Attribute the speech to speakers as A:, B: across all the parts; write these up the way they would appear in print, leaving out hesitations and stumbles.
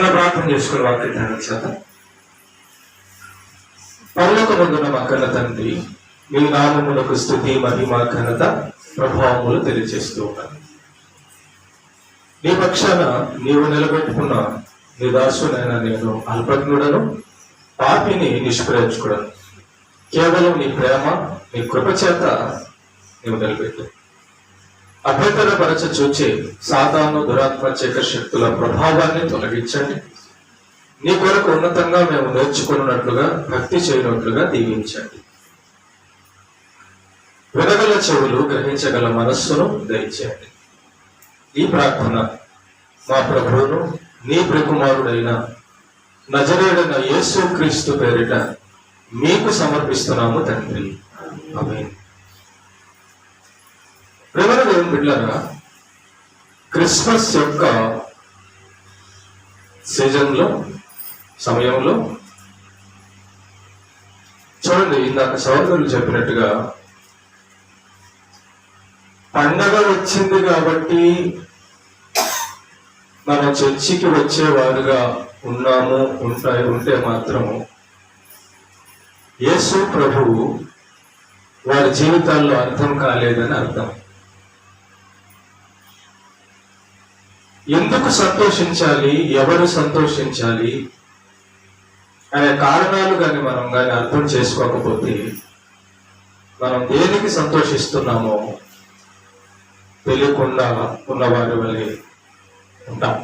A: చిన్న ప్రార్థన చేసుకుని వాక్యం ధ్యానించాలి. పరలోకమందున్న మా కన్న తండ్రి, మీ నామమునకు స్తుతి మహిమ ఘనత ప్రభావములు తెలియజేస్తూ ఉన్నాను. నీ పక్షాన నీవు నిలబెట్టుకున్న నీ దాసునైనా నేను అల్పజ్ఞుడను, పాపిని నిష్ప్రయోజకుడను. కేవలం నీ ప్రేమ, నీ కృప చేత నీవు నిలబెట్టు. అభ్యంతరపరచ చూచే సాతాను దురాత్మ చీకటి శక్తుల ప్రభావాన్ని తొలగించండి. నీ కొరకు ఉన్నతంగా మేము నేర్చుకున్నట్లుగా, భక్తి చేయనట్లుగా దీవించండి. వినగల చెవులు, గ్రహించగల మనస్సును దయచేయండి. ఈ ప్రార్థన మా ప్రభువును నీ ప్రియకుమారుడైన నజరేయుడైన యేసు క్రీస్తు పేరిట మీకు సమర్పిస్తున్నాము తండ్రి, ఆమేన్. ప్రియమైన దేవుని బిడ్డలారా, క్రిస్మస్ యొక్క సీజన్లో, సమయంలో చూడండి, ఇందాక సహోదరులు చెప్పినట్టుగా పండగ వచ్చింది కాబట్టి మనం చర్చికి వచ్చేవారుగా ఉన్నాము ఉంటే మాత్రము యేసు ప్రభువు వారి జీవితాల్లో అర్థం కాలేదని అర్థం. ఎందుకు సంతోషించాలి, ఎవరు సంతోషించాలి అనే కారణాలు మనం అర్థం చేసుకోకపోతే మనం దేనికి సంతోషిస్తున్నామో తెలియకుండా ఉన్నవారి వల్లే ఉంటాం.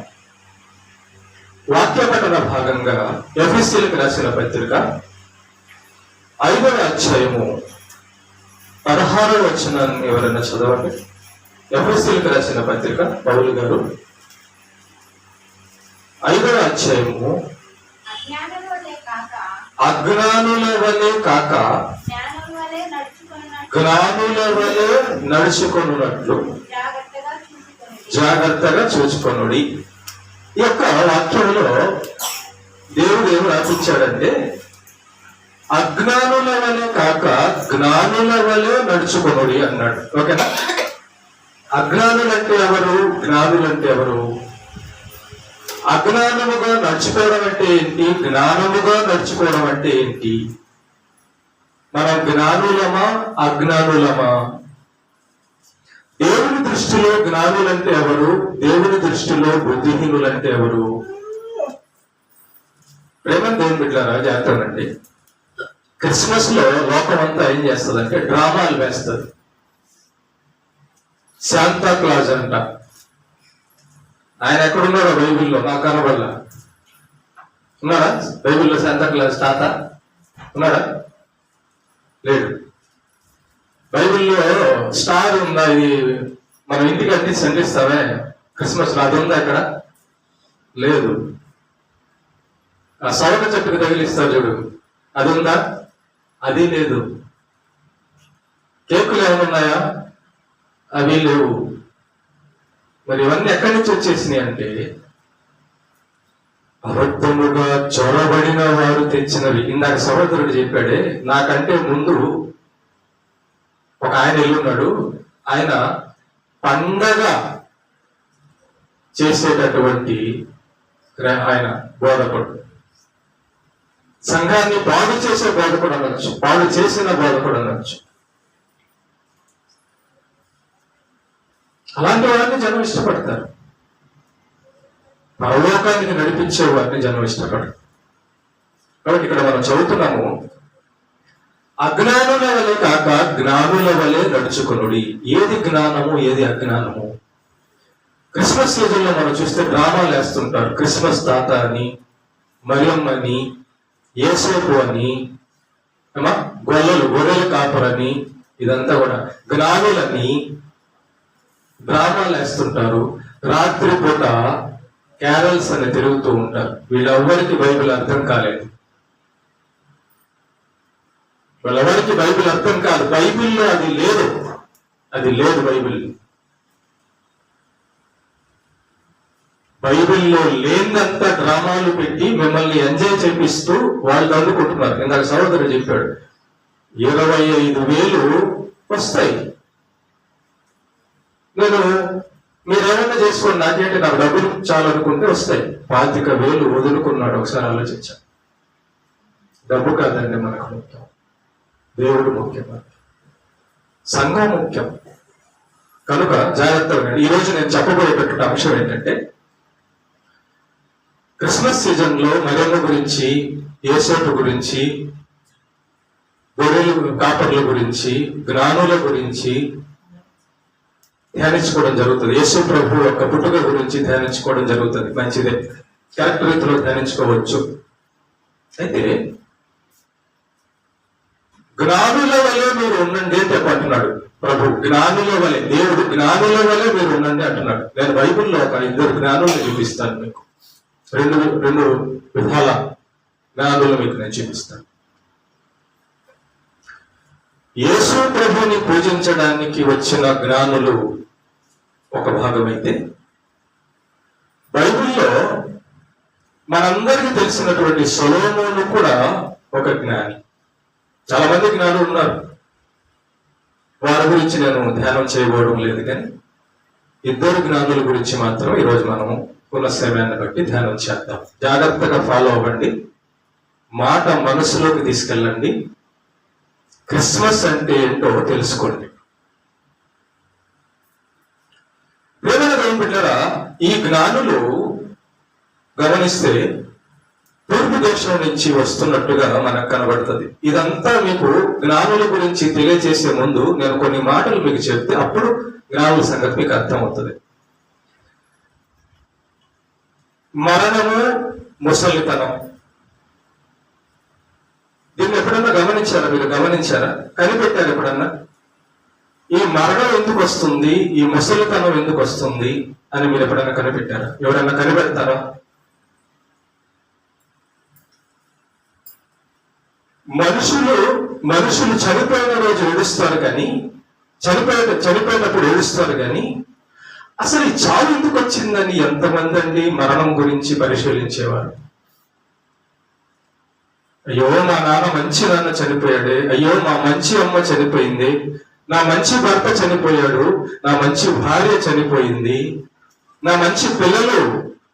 A: వాక్య పఠన భాగంగా ఎఫెసీయులకు రాసిన పత్రిక 5వ అధ్యాయము 16వ వచనాన్ని ఎవరైనా చదవండి. ఎఫెసీయులకు రాసిన పత్రిక పౌలు గారు 5వ అధ్యాయము, అజ్ఞానుల వలె కాక జ్ఞానుల వలె నడుచుకొనున్నట్లు జాగ్రత్తగా చూసుకొనుడి. ఈ యొక్క వాక్యంలో దేవుడు ఏం రాపించాడంటే, అజ్ఞానుల వలె కాక జ్ఞానుల వలె నడుచుకొనుడి అన్నాడు. ఓకేనా? అజ్ఞానులంటే ఎవరు, జ్ఞానులంటే ఎవరు? అజ్ఞానముగా నడుచుకోవడం అంటే ఏంటి, జ్ఞానముగా నడుచుకోవడం అంటే ఏంటి? మనం జ్ఞానులమా, అజ్ఞానులమా? దేవుని దృష్టిలో జ్ఞానులంటే ఎవరు, దేవుని దృష్టిలో బుద్ధిహీనులంటే ఎవరు? ప్రేమ దేవుని బిడ్డలారా, జాగ్రత్తనండి. క్రిస్మస్ లో లోకం అంతా ఏం చేస్తుందంటే డ్రామాలు వేస్తుంది. శాంతా క్లాజ్ అంట. ఆయన ఎక్కడున్నాడో బైబిల్లో నాకు కనబడలా. ఉన్నాడా బైబిల్లో శాంతా క్లాజ్ తాత? ఉన్నాడా? లేడు. బైబిల్లో స్టార్ ఉందా? ఇది మనం ఇంటికి అంటించి అంటిస్తామే క్రిస్మస్ లో, అది ఉందా ఇక్కడ? లేదు. ఆ సవక చెట్టుకు తగిలిస్తారు చూడు, అది ఉందా? అది లేదు. కేకులు ఏమన్నాయా? అవి లేవు. మరి ఇవన్నీ ఎక్కడి నుంచి వచ్చేసినాయి అంటే అబద్ధముగా చొరబడిన వారు తెచ్చినవి. ఇందాక సహోదరుడు చెప్పాడే, నాకంటే ముందు ఒక ఆయన ఎల్లున్నాడు. ఆయన పండగ చేసేటటువంటి ఆయన బోధకుడు, సంఘాన్ని బాగు చేసే బోధకుడు అనొచ్చు, బాగు చేసిన బోధకుడు అనొచ్చు. అలాంటి వారిని జనం ఇష్టపడతారు. పరలోకానికి నడిపించే వారిని జనం ఇష్టపడతారు. కాబట్టి ఇక్కడ మనం చదువుతున్నాము, అజ్ఞానుల వలె కాక జ్ఞానుల వలె నడుచుకొనుడి. ఏది జ్ఞానము, ఏది అజ్ఞానము? క్రిస్మస్ సీజన్లో మనం చూస్తే డ్రామాలు వేస్తుంటారు. క్రిస్మస్ తాత అని, మరియమ్మ అని, యేసేపు అని, గొర్రెల కాపరని, ఇదంతా కూడా జ్ఞానులని డ్రామాలు వేస్తుంటారు. రాత్రి పూట క్యారల్స్ అని తిరుగుతూ ఉంటారు. వీళ్ళెవ్వరికి బైబిల్ అర్థం కాలేదు. వాళ్ళెవరికి బైబిల్ అర్థం కాదు. బైబిల్లో అది లేదు, అది లేదు. బైబిల్లో లేనంత డ్రామాలు పెట్టి మిమ్మల్ని ఎంజాయ్ చేపిస్తూ వాళ్ళు అందుకుంటున్నారు. ఇందాక సహోదరుడు చెప్పాడు, 25,000 వస్తాయి. నేను మీరేమన్నా చేసుకోండి, నాకేంటి, నాకు డబ్బులు చాలనుకుంటే వస్తాయి. 25,000 వదులుకున్నాడు. ఒకసారి ఆలోచించాను. డబ్బు కాదండి మనకు ముఖ్యం, దేవుడు ముఖ్యం, సంఘం ముఖ్యం. కనుక జాగ్రత్తగా ఈరోజు నేను చెప్పబోయేటటువంటి అంశం ఏంటంటే, క్రిస్మస్ సీజన్ లో మరియమ్మ గురించి, యేసేపు గురించి, గొర్రెలు కాపర్ల గురించి, జ్ఞానుల గురించి ధ్యానించుకోవడం జరుగుతుంది. యేసు ప్రభు యొక్క పుట్టుక గురించి ధ్యానించుకోవడం జరుగుతుంది. మంచిదే, కరెక్ట్ రీతిలో ధ్యానించుకోవచ్చు. అయితే జ్ఞానుల వలె మీరు ఉండండి అని చెప్పంటున్నాడు ప్రభు. జ్ఞానుల వలె, దేవుడు జ్ఞానుల వలె మీరు ఉండండి అంటున్నాడు. నేను బైబిల్లో ఒక 2 జ్ఞానులను చూపిస్తాను మీకు. రెండు విధాల జ్ఞానులు మీకు నేను చూపిస్తాను. యేసు ప్రభుని పూజించడానికి వచ్చిన జ్ఞానులు ఒక భాగమైతే, బైబిల్లో మనందరికీ తెలిసినటువంటి సొలొమోను కూడా ఒక జ్ఞాని. చాలా మంది జ్ఞానులు ఉన్నారు, వారి గురించి నేను ధ్యానం చేయబోవడం లేదు. కానీ 2 జ్ఞానుల గురించి మాత్రం ఈరోజు మనము ఉన్న సమయాన్ని బట్టి ధ్యానం చేద్దాం. జాగ్రత్తగా ఫాలో అవ్వండి, మాట మనసులోకి తీసుకెళ్ళండి, క్రిస్మస్ అంటే ఏంటో తెలుసుకోండి. ప్రియమైన దేవుని బిడ్డలారా, ఈ జ్ఞానులు గమనిస్తే తూర్పు దేశం నుంచి వస్తున్నట్టుగా మనకు కనబడుతుంది. ఇదంతా మీకు జ్ఞానుల గురించి తెలియజేసే ముందు నేను కొన్ని మాటలు మీకు చెప్తే అప్పుడు జ్ఞానుల సంగతి మీకు అర్థమవుతుంది. మరణము, ముసలితనం, దీన్ని ఎప్పుడన్నా గమనించారా? మీరు గమనించారా? కనిపెట్టారు ఎప్పుడన్నా? ఈ మరణం ఎందుకు వస్తుంది, ఈ ముసలితనం ఎందుకు వస్తుంది అని మీరు ఎప్పుడైనా కనిపెట్టారా? ఎవరైనా కనిపెడతారా? మనుషులు చనిపోయిన రోజు ఏడుస్తారు కానీ, చనిపోయినప్పుడు ఏడుస్తారు కానీ, అసలు ఈ చావు ఎందుకు వచ్చిందని ఎంతమంది అండి మరణం గురించి పరిశీలించేవారు? అయ్యో మా నాన్న మంచి నాన్న చనిపోయాడే, అయ్యో మా మంచి అమ్మ చనిపోయింది, నా మంచి భర్త చనిపోయాడు, నా మంచి భార్య చనిపోయింది, నా మంచి పిల్లలు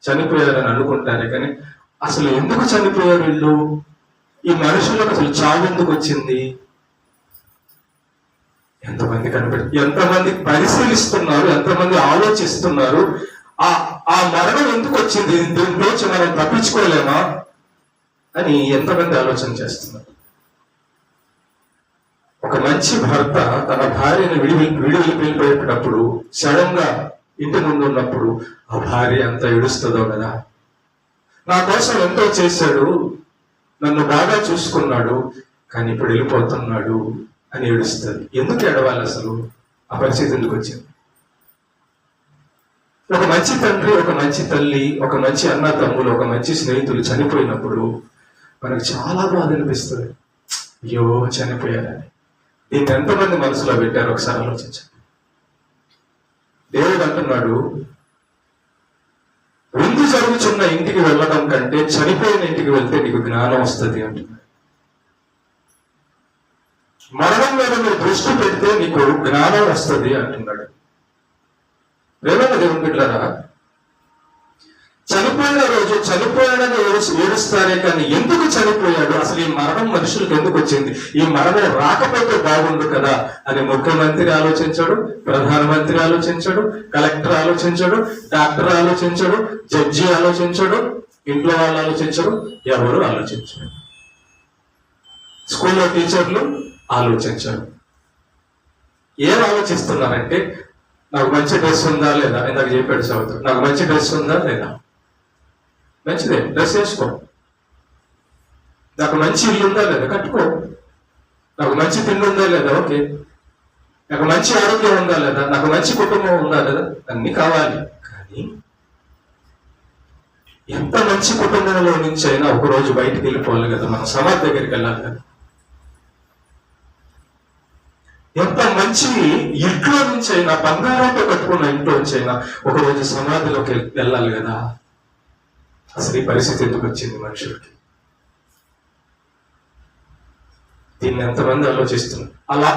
A: చనిపోయారని అనుకుంటారే కానీ అసలు ఎందుకు చనిపోయారు వీళ్ళు? ఈ మనుషులకు అసలు చావు ఎందుకు వచ్చింది? ఎంతమంది పరిశీలిస్తున్నారు, ఎంతమంది ఆలోచిస్తున్నారు, ఆ మరణం ఎందుకు వచ్చింది, దీంట్లోంచి మనం తప్పించుకోలేమా అని ఎంతమంది ఆలోచన చేస్తున్నారు. ఒక మంచి భర్త తన భార్యను వెళ్ళిపోయేటప్పుడు, సడన్ గా ఇంటి ముందు ఉన్నప్పుడు ఆ భార్య ఎంత ఏడుస్తుందో కదా. నా కోసం ఎంతో చేశాడు, నన్ను బాగా చూసుకున్నాడు, కానీ ఇప్పుడు వెళ్ళిపోతున్నాడు అని ఏడుస్తుంది. ఎందుకు ఏడవాలి అసలు? ఆ పరిస్థితి ఎందుకు వచ్చింది? ఒక మంచి తండ్రి, ఒక మంచి తల్లి, ఒక మంచి అన్న తమ్ములు, ఒక మంచి స్నేహితులు చనిపోయినప్పుడు మనకు చాలా బాధ అనిపిస్తుంది. అయ్యో చనిపోయారని. దీన్ని ఎంతమంది మనసులో పెట్టారు ఒకసారి ఆలోచించండి. దేవుడు అంటున్నాడు, విందు జరుగుతున్న ఇంటికి వెళ్ళడం కంటే చనిపోయిన ఇంటికి వెళ్తే నీకు జ్ఞానం వస్తుంది అంటున్నాడు. మరణం మీద మీరు దృష్టి పెడితే నీకు జ్ఞానం వస్తుంది అంటున్నాడు. ప్రియమైన దేవుని బిడ్డలారా, చనిపోయిన రోజు చనిపోయాడని ఏడుస్తారే కానీ ఎందుకు చనిపోయాడు, అసలు ఈ మరణం మనుషులకు ఎందుకు వచ్చింది, ఈ మరణం రాకపోతే బాగుండు కదా అని ముఖ్యమంత్రి ఆలోచించడు, ప్రధానమంత్రి ఆలోచించడు, కలెక్టర్ ఆలోచించడు, డాక్టర్ ఆలోచించడు, జడ్జి ఆలోచించడు, ఇంట్లో వాళ్ళు ఆలోచించడు, ఎవరు ఆలోచించడు, స్కూల్లో టీచర్లు ఆలోచించరు. ఏం ఆలోచిస్తున్నారంటే, నాకు మంచి డ్రెస్ ఉందా లేదా, ఇందాక చెప్పాడు చదువుతాడు, నాకు మంచి డ్రెస్ ఉందా లేదా, మంచిదే డ్రెస్ వేసుకో. నాకు మంచి ఇల్లు ఉందా లేదా, కట్టుకో. నాకు మంచి తిండి ఉందా లేదా, ఓకే. నాకు మంచి ఆరోగ్యం ఉందా లేదా, నాకు మంచి కుటుంబం ఉందా లేదా, అన్ని కావాలి. కానీ ఎంత మంచి కుటుంబంలో నుంచి అయినా ఒకరోజు బయటికి వెళ్ళిపోవాలి కదా, మనం సమాధి దగ్గరికి వెళ్ళాలి కదా. ఎంత మంచి ఇంట్లో నుంచి అయినా, బంగారంతో కట్టుకున్న ఇంట్లో నుంచి అయినా ఒకరోజు సమాధిలోకి వెళ్ళాలి కదా. అసలు ఈ పరిస్థితి ఎందుకు వచ్చింది మనుషులకి? దీన్ని ఎంతమంది ఆలోచిస్తున్నారు? అలా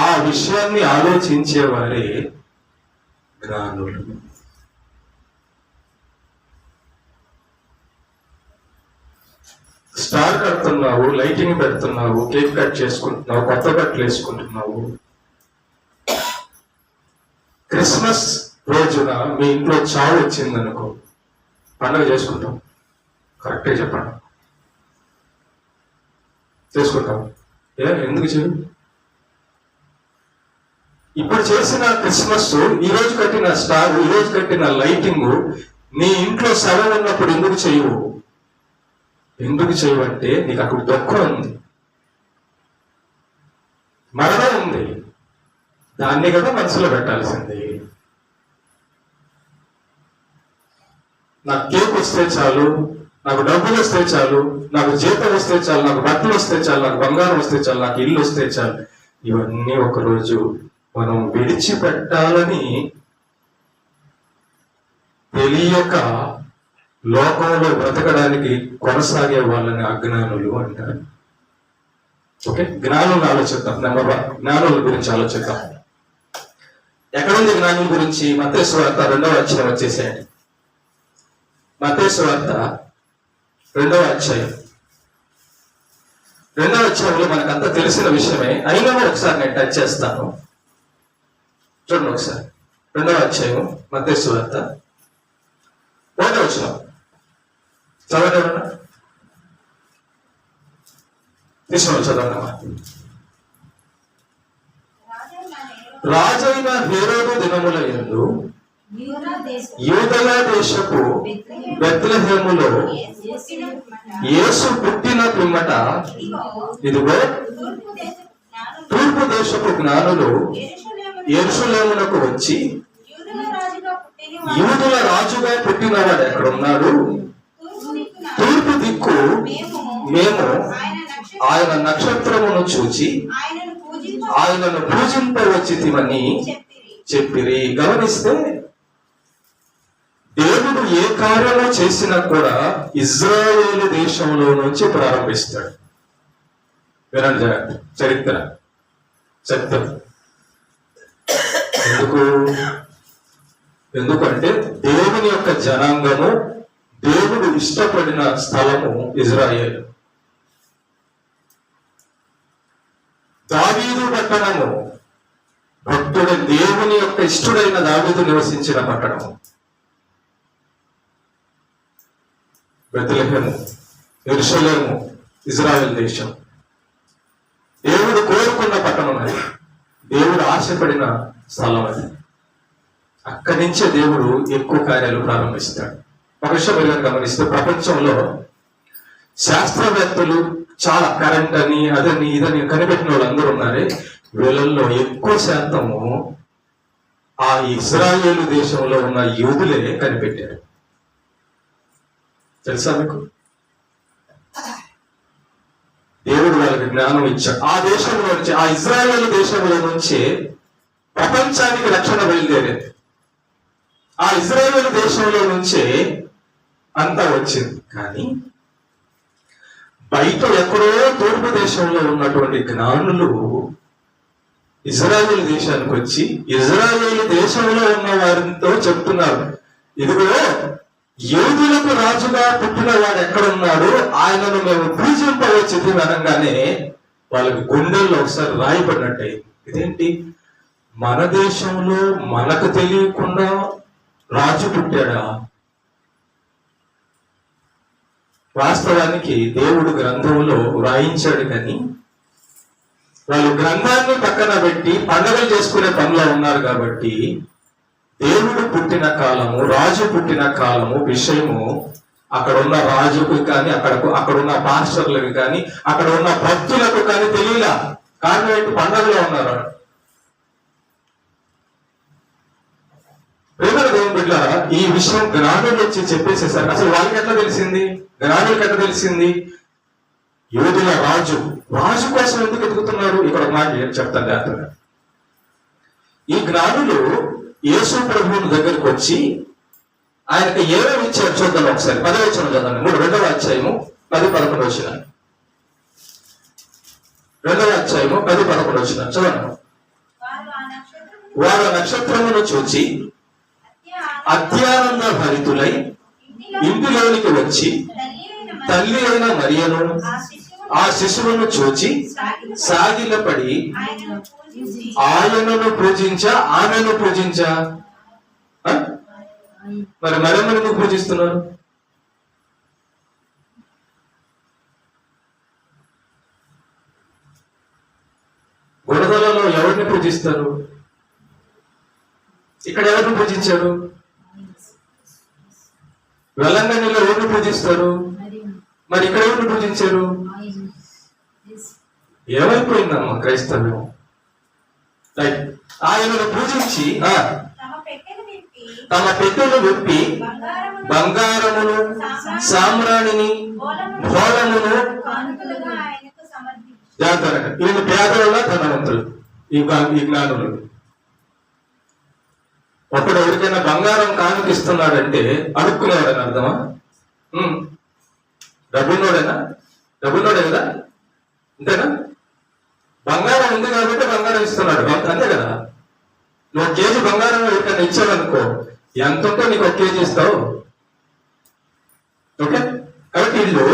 A: ఆ విషయాన్ని ఆలోచించేవారే జ్ఞానులు. స్టార్ కడుతున్నావు, లైటింగ్ పెడుతున్నావు, కేక్ కట్ చేసుకుంటున్నావు, కొత్త బట్టలు వేసుకుంటున్నావు. క్రిస్మస్ రోజున మీ ఇంట్లో చావు వచ్చిందనుకో, పండుగ చేసుకుంటాం. కరెక్టే చెప్పండి, చేసుకుంటాం. ఎందుకు చేయు? ఇప్పుడు చేసిన క్రిస్మస్, ఈ రోజు కట్టిన స్టార్, ఈ రోజు కట్టిన లైటింగ్ నీ ఇంట్లో శవం ఉన్నప్పుడు ఎందుకు చేయవు? ఎందుకు చేయవంటే నీకు అక్కడ దుఃఖం ఉంది, మరణం ఉంది, దాన్ని కదా మనసులో పెట్టాల్సింది. నాకు కేక్ వస్తే చాలు, నాకు డబ్బులు వస్తే చాలు, నాకు జీతం వస్తే చాలు, నాకు బట్టలు వస్తే చాలు, నాకు బంగారం వస్తే చాలు, నాకు ఇల్లు వస్తే చాలు, ఇవన్నీ ఒకరోజు మనం విడిచిపెట్టాలని తెలియక లోకంలో బ్రతకడానికి కొనసాగే వాళ్ళని అజ్ఞానులు అంటారు. ఓకే, జ్ఞానులు ఆలోచిద్దాం. నెంబర్ 1, జ్ఞానుల గురించి ఆలోచిద్దాం. ఎక్కడుంది జ్ఞానుల గురించి? మత్తయి సువార్త 2వ అధ్యాయం వచ్చేసేయండి. మత్తయి సువార్త 2వ అధ్యాయం. 2వ అధ్యాయంలో మనకంతా తెలిసిన విషయమే, అయినా ఒకసారి నేను టచ్ చేస్తాను. చూడండి ఒకసారి, 2వ అధ్యాయం మత్తయి సువార్త 1వ వచనం చదవడం తీసుకుని చదవడమా. రాజైన హేరోదు దినముల యందు యూదయ దేశపు బెత్లెహేములో యేసు పుట్టిన పిమ్మట ఇదిగో తూర్పు దేశపు జ్ఞానులు యెరూషలేమునకు వచ్చి, యూదుల రాజుగా పుట్టినవాడు ఎక్కడున్నాడు? తూర్పు దిక్కు మేము ఆయన నక్షత్రమును చూచి ఆయనను పూజింపవచ్చితిమని చెప్పిరి. గమనిస్తే దేవుడు ఏ కార్యము చేసినా కూడా ఇజ్రాయేలు దేశంలో నుంచి ప్రారంభిస్తాడు. వినండి జాగ్రత్త, చరిత్ర సత్యం. ఎందుకంటే దేవుని యొక్క జనాంగము, దేవుడు ఇష్టపడిన స్థలము ఇజ్రాయేల్. దావీదు పట్టణము భక్తుడు, దేవుని యొక్క ఇష్టడైన దావీదు నివసించిన పట్టణము. బెత్లెహేము, యెరూషలేము ఇజ్రాయెల్ దేశం. దేవుడు కోరుకున్న పట్టణం అది, దేవుడు ఆశపడిన స్థలం అది. అక్కడి నుంచే దేవుడు ఎక్కువ కార్యాలు ప్రారంభిస్తాడు. ఒక విషయం మీరు గమనిస్తే, ప్రపంచంలో శాస్త్రవేత్తలు చాలా కరెంట్ అని అదని ఇదని కనిపెట్టిన వాళ్ళు అందరూ ఉన్నారే, వీళ్ళల్లో ఎక్కువ శాతము ఆ ఇజ్రాయేలు దేశంలో ఉన్న యూదులే కనిపెట్టారు. తెలుసా మీకు? దేవుడు వాళ్ళకి జ్ఞానం ఇచ్చాడు. ఆ దేశంలో నుంచి, ఆ ఇజ్రాయేల్ దేశంలో నుంచే ప్రపంచానికి రక్షణ బయలుదేరేది. ఆ ఇజ్రాయేల్ దేశంలో నుంచే అంతా వచ్చింది. కానీ బయట ఎక్కడో తూర్పు దేశంలో ఉన్నటువంటి జ్ఞానులు ఇజ్రాయేల్ దేశానికి వచ్చి ఇజ్రాయేల్ దేశంలో ఉన్న వారితో చెప్తున్నారు, ఇదిగో యూదులకు రాజుగా పుట్టిన వాడు ఎక్కడున్నాడు, ఆయనను మేము పూజింపవచ్చి అనగానే వాళ్ళకి గుండెల్లో ఒకసారి రాయబడినట్టయింది. ఇదేంటి, మన దేశంలో మనకు తెలియకుండా రాజు పుట్టాడా? వాస్తవానికి దేవుడు గ్రంథంలో వ్రాయించాడు, కానీ వాళ్ళు గ్రంథాన్ని పక్కన పెట్టి పండుగలు చేసుకునే పనిలో ఉన్నారు. కాబట్టి దేవుడు పుట్టిన కాలము, రాజు పుట్టిన కాలము విషయము అక్కడ ఉన్న రాజుకు కానీ, అక్కడ ఉన్న పాస్టర్లకు కానీ, అక్కడ ఉన్న భక్తులకు కానీ తెలియలా. కారణం ఏంటి? పండుగలో ఉన్నారు. దేవుని బిడ్డలారా, ఈ విషయం జ్ఞానులు వచ్చి చెప్పేసేసారు. అసలు వాళ్ళకి ఎట్లా తెలిసింది? జ్ఞానులకు ఎట్లా తెలిసింది? యూదుల రాజు కోసం ఎందుకు ఎదుగుతున్నారు? ఇక్కడ ఒక మాట చెప్తాను జాగ్రత్తగా. ఈ జ్ఞానులు యేసు ప్రభువుని దగ్గరకు వచ్చి ఆయనకు ఏమేమి ఇచ్చారు చూద్దాం ఒకసారి. 10వ వచనం చదవండి. 2వ అధ్యాయము 10-11 వచనాలు. 2వ అధ్యాయము 10-11 వచనాలు చదవండి. వారు నక్షత్రమును చూచి అత్యానంద భరితులై ఇంటిలోనికి వచ్చి తల్లి అయిన మరియను ఆ శిశువును చూచి సాగిలపడి ఆయనను పూజించా, ఆమెను పూజించా. మరి మరియమ్మను ఎందుకు పూజిస్తున్నారు? గుణదలలో ఎవరిని పూజిస్తారు? ఇక్కడ ఎవరిని పూజించారు? వెల్లంగనిలో ఎవరిని పూజిస్తారు? మరి ఇక్కడ ఎవరిని పూజించారు? ఏమైపోయిందమ్మా క్రైస్తవ్యం? ఆయనను పూజించి తమ పెట్టెలు విప్పి బంగారమును, సామ్రాణిని, భోళమును జాగ్రత్త. ఈయన పేదల ధనవంతులు, ఈ జ్ఞానులు. ఒకడు ఎవరికైనా బంగారం కానుకిస్తున్నాడంటే అడుక్కునేవాడని అర్థమా? డబ్బున్నోడేనా? డబ్బున్నోడే కదా, అంతేనా? బంగారం ఉంది కాబట్టి బంగారం ఇస్తున్నాడు, అంతే కదా. నువ్వు 1 కేజీ బంగారం ఎవరికైనా ఇచ్చావనుకో, ఎంత ఉందో నీకు 1 కేజీ ఇస్తావు. ఓకే, కాబట్టి వీళ్ళు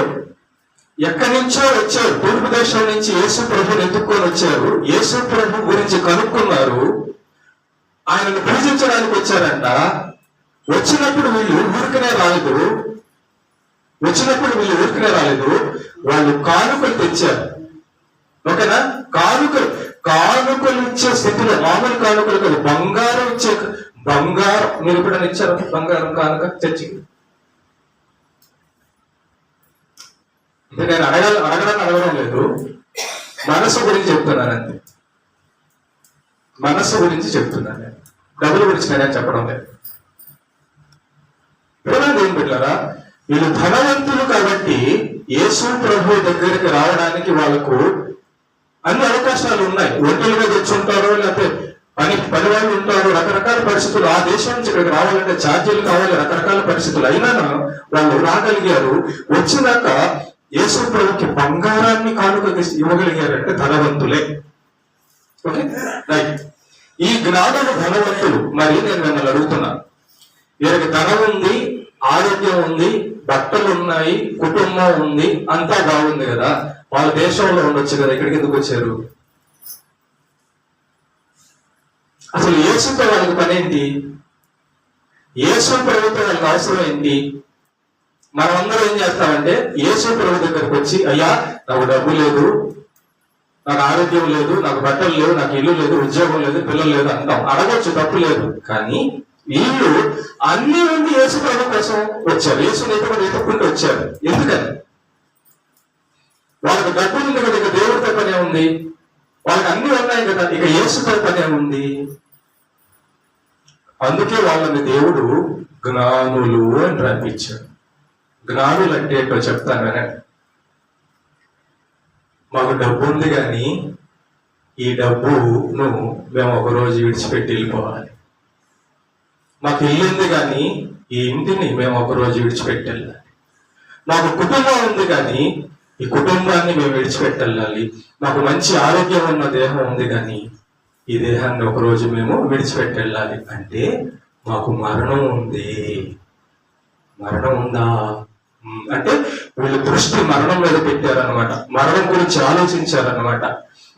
A: ఎక్కడి నుంచో వచ్చారు, తూర్పు దేశం నుంచి యేసు ప్రభుని ఎత్తుక్కొని వచ్చారు. యేసు ప్రభు గురించి కనుక్కున్నారు, ఆయనను పూజించడానికి వచ్చారంట. వచ్చినప్పుడు వీళ్ళు ఊరికనే రాలేదు, వాళ్ళు కానుకలు తెచ్చారు. ఓకేనా? కానుకలు ఇచ్చే స్థితిలో, మామూలు కానుకలు కాదు, బంగారం ఇచ్చే. బంగారం మీరు ఎప్పుడైనా ఇచ్చారు? బంగారం కానుక చర్చికి? నేను అడగడం లేదు, మనసు గురించి చెప్తున్నాను అంతే. మనస్సు గురించి చెప్తున్నాను నేను, డబ్బుల గురించి నేనేం చెప్పడం లేదు. ఏం పెట్టారా? వీళ్ళు ధనవంతులు కాబట్టి యేసు ప్రభు దగ్గరికి రావడానికి వాళ్ళకు అన్ని అవకాశాలు ఉన్నాయి. ఒంటలుగా తెచ్చుంటారు, లేకపోతే పని వాళ్ళు ఉంటారు, రకరకాల పరిస్థితులు. ఆ దేశం నుంచి ఇక్కడికి రావాలంటే ఛార్జీలు కావాలి, రకరకాల పరిస్థితులు. అయినా వాళ్ళు రాగలిగారు. వచ్చినాక యేసు ప్రభుకి బంగారాన్ని కానుక ఇవ్వగలిగారంటే ధనవంతులే. Okay, right. ఈ జ్ఞానులు ధనవంతులు. మరి నేను మిమ్మల్ని అడుగుతున్నా, వీరికి ధనం ఉంది, ఆరోగ్యం ఉంది, బట్టలు ఉన్నాయి, కుటుంబం ఉంది, అంతా బాగుంది కదా, వాళ్ళ దేశంలో ఉండొచ్చు కదా, ఇక్కడికి ఎందుకు వచ్చారు? అసలు యేసుతో వాళ్ళకి పని ఏంటి? యేసు ప్రభుత్వం వాళ్ళకి అవసరం ఏంటి? మనం అందరం ఏం చేస్తామంటే యేసు ప్రభు దగ్గరకు వచ్చి, అయ్యా నాకు డబ్బు లేదు, నాకు ఆరోగ్యం లేదు, నాకు బట్టలు లేవు, నాకు ఇల్లు లేదు, ఉద్యోగం లేదు, పిల్లలు లేదు అంటాం. అడగొచ్చు, తప్పు లేదు. కానీ వీళ్ళు అన్ని నుండి యేసు ప్రభు కోసం వచ్చారు, యేసుని ఎత్తుకుంటూ వచ్చారు. ఎందుకని? వాళ్ళకి డబ్బు ఉంది కదా, ఇక దేవుడితో పనే ఉంది. వాళ్ళకి అన్ని ఉన్నాయి కదా, ఇక యేసుతో పనే ఉంది. అందుకే వాళ్ళని దేవుడు జ్ఞానులు అని రాపించాడు. జ్ఞానులు అంటే ఏంటో చెప్తాను వినండి. మాకు డబ్బు ఉంది కానీ ఈ డబ్బును మేము ఒకరోజు విడిచిపెట్టి వెళ్ళిపోవాలి. మాకు ఇల్లు ఉంది కానీ ఈ ఇంటిని మేము ఒకరోజు విడిచిపెట్టి వెళ్ళాలి. మాకు కుటుంబం ఉంది కానీ ఈ కుటుంబాన్ని మేము విడిచిపెట్టి వెళ్ళాలి. మాకు మంచి ఆరోగ్యం ఉన్న దేహం ఉంది కానీ ఈ దేహాన్ని ఒకరోజు మేము విడిచిపెట్టి వెళ్ళాలి. అంటే మాకు మరణం ఉంది. మరణం ఉందా అంటే వీళ్ళు దృష్టి మరణం మీద పెట్టారనమాట. మరణం గురించి ఆలోచించారనమాట.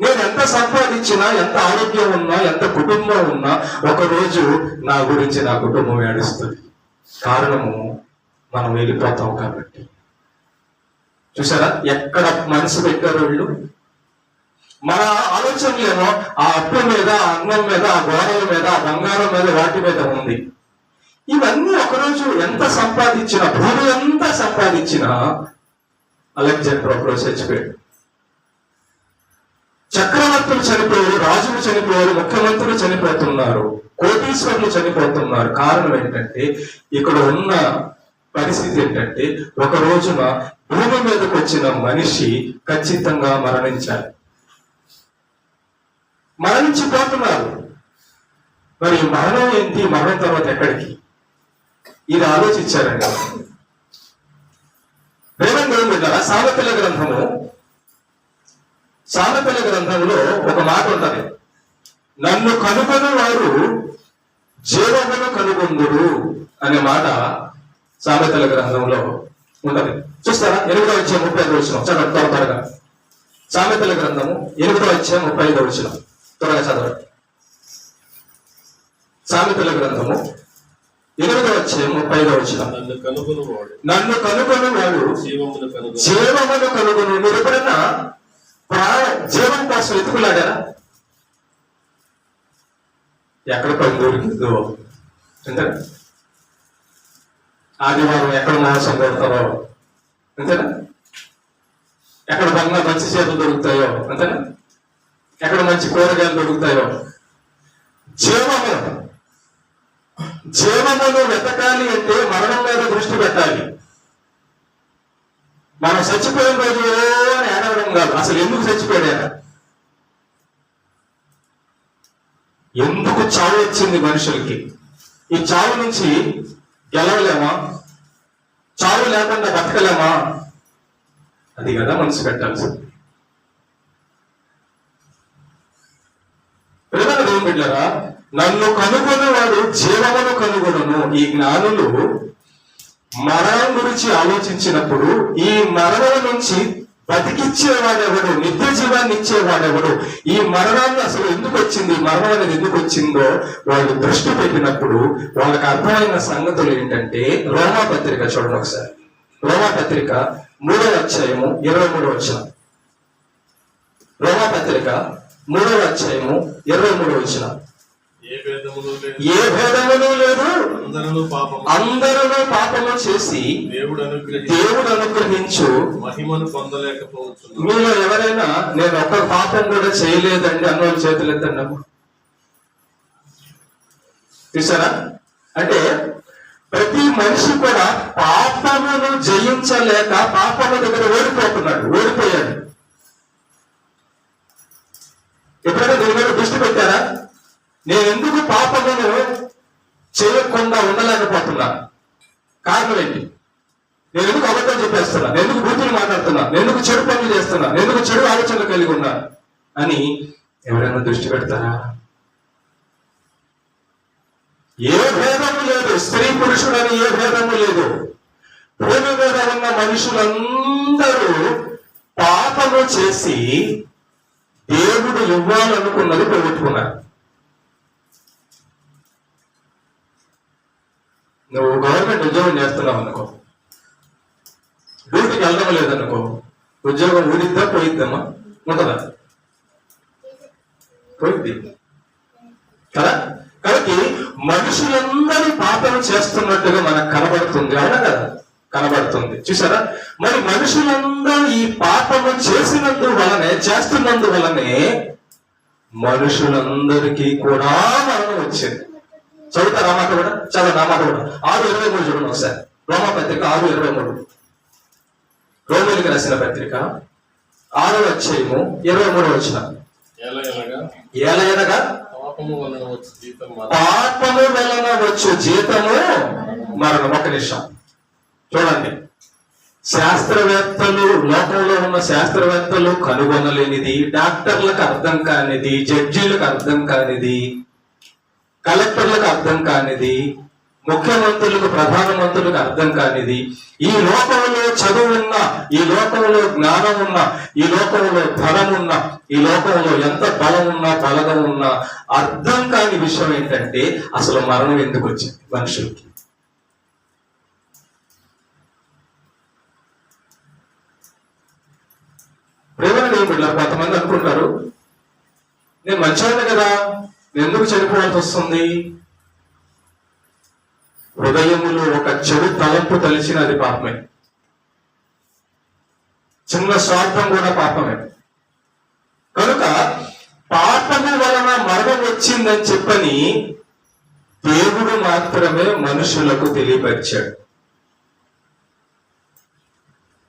A: నేను ఎంత సంపాదించినా, ఎంత ఆరోగ్యం ఉన్నా, ఎంత కుటుంబం ఉన్నా ఒకరోజు నా గురించి నా కుటుంబం ఏడుస్తుంది. కారణము మనం వెళ్ళిపోతాం కాబట్టి. చూసారా ఎక్కడ మనసు పెట్టారు వీళ్ళు? మన ఆలోచనలేమో ఆ అప్పు మీద, ఆ అన్నం మీద, ఆ గోడల మీద, ఆ బంగారం మీద, వాటి మీద ఉంది. ఇవన్నీ ఒకరోజు ఎంత సంపాదించినా, భూమి అంతా సంపాదించినా అలెగ్జాండర్ ఒకరోజు చచ్చిపోయాడు. చక్రవర్తులు చనిపోయారు, రాజులు చనిపోయారు, ముఖ్యమంత్రులు చనిపోతున్నారు, కోటీశ్వరులు చనిపోతున్నారు. కారణం ఏంటంటే ఇక్కడ ఉన్న పరిస్థితి ఏంటంటే ఒక రోజున భూమి మీదకి వచ్చిన మనిషి ఖచ్చితంగా మరణించాలి. మరణించిపోతున్నారు. మరి మరణం ఏంటి? మరణం తర్వాత ఎక్కడికి? ఇది ఆలోచించారండి. సామెతల గ్రంథంలో ఒక మాట ఉంటది, నన్ను కనుగొని వారు జీవమును కనుగొందురు అనే మాట సామెతల గ్రంథంలో ఉంటది. చూస్తారా? 8వ అధ్యాయం 35వ వచనం చదవండి త్వరగా. సామెతల గ్రంథము 8వ అధ్యాయం 35వ వచనం త్వరగా చదవండి. సామెతల గ్రంథము 8వ అధ్యాయం 35వ వచనం. నన్ను కనుగొను వాడు జీవమును కనుగొను. మీరు ఎప్పుడైనా జీవం కోసం వెతుకులాడారా? ఎక్కడ పని దొరికిందో అంతేనా? ఆదివారం ఎక్కడ మాంసం కొడతారో అంతేనా? ఎక్కడ బంగా మంచి చేతులు దొరుకుతాయో అంతేనా? ఎక్కడ మంచి కూరగాయలు దొరుకుతాయో. జీవమును వెతకాలి అంటే మరణం మీద దృష్టి పెట్టాలి. మనం చచ్చిపోయిన రోజు అని ఏడవడం కాదు, అసలు ఎందుకు చచ్చిపోయాడా, ఎందుకు చావు వచ్చింది మనుషులకి, ఈ చావు నుంచి గెలవలేమా, చావు లేకుండా బతకలేమా, అది కదా మనసు పెట్టాల్సింది. పిల్లలు ఏం పెట్టారా? నన్ను కనుగొని వాడు జీవమును కనుగొను. ఈ జ్ఞానులు మరణం గురించి ఆలోచించినప్పుడు ఈ మరణం నుంచి బతికిచ్చేవాడెవడు, నిత్య జీవాన్ని ఇచ్చేవాడెవడు, ఈ మరణాన్ని అసలు ఎందుకు వచ్చింది, మరణం అనేది ఎందుకు వచ్చిందో వాళ్ళు దృష్టి పెట్టినప్పుడు వాళ్ళకి అర్థమైన సంగతులు ఏంటంటే, రోమాపత్రిక చూడండి ఒకసారి. రోమాపత్రిక 3వ అధ్యాయము 23వ వచనం. రోమాపత్రిక 3వ అధ్యాయము 23వ వచనం. ఏ భేదములు లేదు, అందరూ పాపము చేసి దేవుడు అనుగ్రహించు మహిమను పొందలేకపోవచ్చు. మీలో ఎవరైనా నేను ఒక్క పాపం కూడా చేయలేదండి అన్నోళ్ళు చేతులు ఎత్తండి. చూసారా? అంటే ప్రతి మనిషి కూడా పాపమును జయించలేక పాపము దగ్గర ఓడిపోయాడు. ఎప్పుడైనా దీని మీద దృష్టి పెట్టారా? నేను ఎందుకు పాపమును చేయకుండా ఉండలేకపోతున్నా? కారణం ఏంటి? నేను ఎందుకు అబద్ధం చెప్పేస్తున్నా, నేను ఎందుకు బూతులు మాట్లాడుతున్నా, నేను ఎందుకు చెడు పనులు చేస్తున్నా, నేను ఎందుకు చెడు ఆలోచనలు కలిగి ఉన్నా అని ఎవరైనా దృష్టి పెడతారా? ఏ భేదము లేదు, స్త్రీ పురుషుడని ఏ భేదము లేదు. భూమి మీద ఉన్న మనుషులందరూ పాపము చేసి దేవుడు ఇవ్వాలనుకున్నది పోగొట్టుకున్నారు. నువ్వు గవర్నమెంట్ ఉద్యోగం చేస్తున్నావు అనుకో, డ్యూటీకి వెళ్ళడం లేదనుకో, ఉద్యోగం ఊడిద్దా పోయిద్దమ్మా? ఉంటుందా? పోయిద్ది కదా. కాబట్టి మనుషులందరూ పాపం చేస్తున్నట్టుగా మనకు కనబడుతుంది, అవునా కదా? కనబడుతుంది. చూసారా? మరి మనుషులందరూ ఈ పాపము చేస్తున్నందువలనే మనుషులందరికీ కూడా మరణం వచ్చింది. చదువుతారు ఆ మాట కూడా, చదవండి ఆ మాట కూడా. 6:23 చూడండి ఒకసారి. రోమాపత్రిక 6:23. రోమిలికి రాసిన పత్రిక 6వ అధ్యాయము 23వ వచనం. ఏలయనగా పాపము వలన వచ్చు జీతము మరణం. ఒక నిమిషం చూడండి. శాస్త్రవేత్తలు, లోకంలో ఉన్న శాస్త్రవేత్తలు కనుగొనలేనిది, డాక్టర్లకు అర్థం కానిది, జడ్జీలకు అర్థం కానిది, కలెక్టర్లకు అర్థం కానిది, ముఖ్యమంత్రులకు, ప్రధానమంత్రులకు అర్థం కానిది, ఈ లోకంలో చదువు ఉన్నా, ఈ లోకంలో జ్ఞానం ఉన్నా, ఈ లోకంలో ధనం ఉన్నా, ఈ లోకంలో ఎంత బలం ఉన్నా, బలగం ఉన్నా, అర్థం కాని విషయం ఏంటంటే అసలు మరణం ఎందుకు వచ్చింది మనుషులకి. ప్రేమను దేవుడు కొంతమంది అనుకుంటారు, నేను మంచివాడిని కదా, నేను ఎందుకు చనిపోవాల్సి వస్తుంది? హృదయములో ఒక చెడు తలంపు తలిచిన అది పాపమే. చిన్న స్వార్థం కూడా పాపమే. కనుక పాపము వలన మరణం వచ్చిందని చెప్పని దేవుడు మాత్రమే మనుషులకు తెలియపరిచాడు.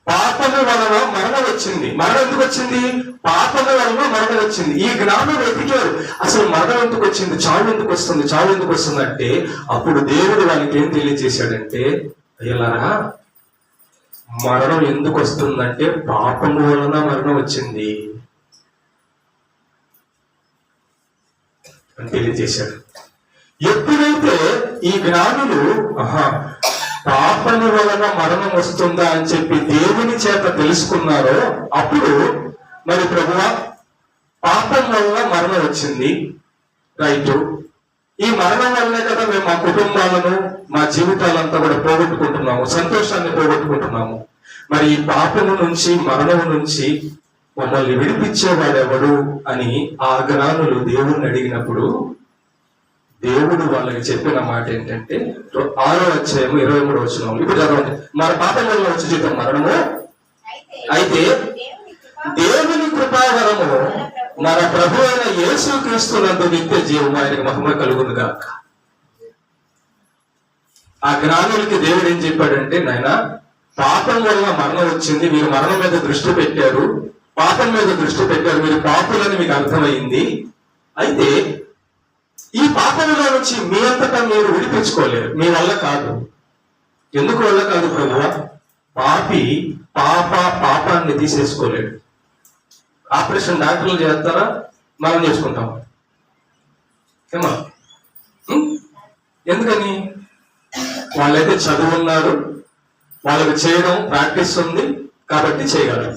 A: పాపము వలన మరణం వచ్చింది. మరణం ఎందుకు వచ్చింది? పాపము వలన మరణం వచ్చింది. ఈ జ్ఞానం వెతికారు, అసలు మరణం ఎందుకు వచ్చింది, చావు ఎందుకు వస్తుంది, చావు ఎందుకు వస్తుంది అంటే అప్పుడు దేవుడు వాళ్ళకి ఏం తెలియజేశాడంటే, అయ్యలారా మరణం ఎందుకు వస్తుందంటే పాపము వలన మరణం వచ్చింది అని తెలియజేశాడు. ఎప్పుడైతే ఈ జ్ఞానులు పాపము వలన మరణం వస్తుందా అని చెప్పి దేవుని చేత తెలుసుకున్నారో అప్పుడు మరి ప్రభువా పాపం వలన మరణం వచ్చింది, రైట్. ఈ మరణం వల్లనే కదా మేము మా కుటుంబాలను మా జీవితాలంతా కూడా పోగొట్టుకుంటున్నాము, సంతోషాన్ని పోగొట్టుకుంటున్నాము. మరి ఈ పాపము నుంచి మరణము నుంచి మమ్మల్ని విడిపించేవాడెవడు అని ఆ జ్ఞానులు దేవుణ్ణి అడిగినప్పుడు దేవుడు వాళ్ళకి చెప్పిన మాట ఏంటంటే 6వ అధ్యాయం 23వ వచనం. ఇప్పుడు చదవండి. మన పాపం వల్ల వచ్చే జీతం మరణము, అయితే దేవుని కృపావరము మన ప్రభు అయిన యేసు క్రీస్తునందు నిత్య జీవం, ఆయనకు మహిమ కలుగును గాక. ఆ జ్ఞానులకి దేవుడు ఏం చెప్పాడంటే, నాయన పాపం వల్ల మరణం వచ్చింది, మీరు మరణం మీద దృష్టి పెట్టారు, పాపం మీద దృష్టి పెట్టారు, మీరు పాపులని మీకు అర్థమైంది. అయితే ఈ పాపంలో నుంచి మీ అంతటా మీరు విడిపించుకోలేరు, మీ వల్ల కాదు. ఎందుకు వల్ల కాదు ప్రభువా? పాపి పాపాన్ని తీసేసుకోలేడు. ఆపరేషన్ డాక్టర్లు చేస్తారా, మనం చేసుకుంటాం ఏమా? ఎందుకని? వాళ్ళైతే చదువున్నారు, వాళ్ళకి చేయడం ప్రాక్టీస్ ఉంది కాబట్టి చేయగలరు.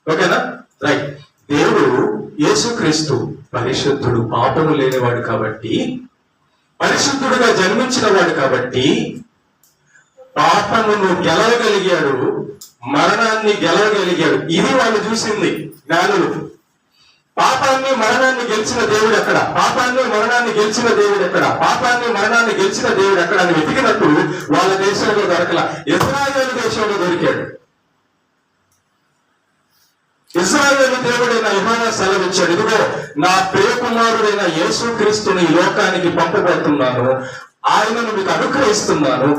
A: ఓకేనా? రైట్. దేవుడు యేసుక్రీస్తు పరిశుద్ధుడు, పాపము లేనివాడు కాబట్టి, పరిశుద్ధుడుగా జన్మించిన వాడు కాబట్టి పాపమును గెలవగలిగాడు, మరణాన్ని గెలవగలిగాడు. ఇది వాళ్ళు చూసింది జ్ఞానులు. పాపాన్ని మరణాన్ని గెలిచిన దేవుడు ఎక్కడ? పాపాన్ని మరణాన్ని గెలిచిన దేవుడు ఎక్కడ? పాపాన్ని మరణాన్ని గెలిచిన దేవుడు ఎక్కడ అని వెతికినప్పుడు వాళ్ళ దేశంలో దొరకల. ఇశ్రాయేలు దేశంలో దొరికాడు. ఇశ్రాయేలు దేవుడైన యెహోవా సెలవిచ్చాడు, ఇదిగో నా ప్రియకుమారుడైన యేసుక్రీస్తుని ఈ లోకానికి పంపబోతున్నాను, ఆయనను మీకు అనుగ్రహిస్తున్నాను,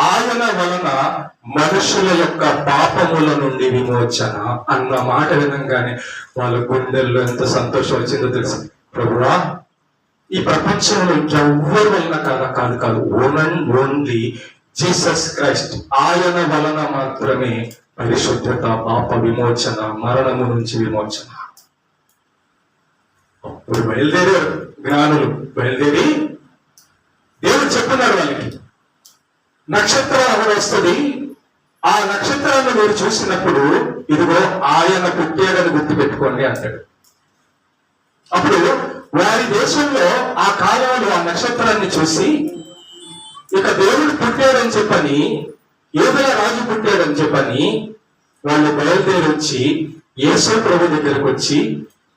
A: ఆయన వలన మనుషుల యొక్క పాపముల నుండి విమోచన అన్న మాట వినంగానే వాళ్ళ గుండెల్లో ఎంత సంతోషం వచ్చిందో తెలుసు. ప్రభువా, ఈ ప్రపంచంలో ఎవరి వలన కాదు, ఓన్లీ జీసస్ క్రైస్ట్, ఆయన వలన మాత్రమే పరిశుద్ధత, పాప విమోచన, మరణము నుంచి విమోచన. అప్పుడు బయలుదేరారు జ్ఞానులు. బయలుదేరి దేవుడు చెప్తున్నాడు వాళ్ళకి, నక్షత్రం అక్కడ వస్తుంది, ఆ నక్షత్రాన్ని మీరు చూసినప్పుడు ఇదిగో ఆయన పుట్టాడని గుర్తు పెట్టుకోండి అంటాడు. అప్పుడు వారి దేశంలో ఆ కాలంలో ఆ నక్షత్రాన్ని చూసి ఇక దేవుడు పుట్టాడని చెప్పని, యూదయ రాజు పుట్టాడని చెప్పని వాళ్ళు బయలుదేరి వచ్చి యేసు ప్రభు దగ్గరకు వచ్చి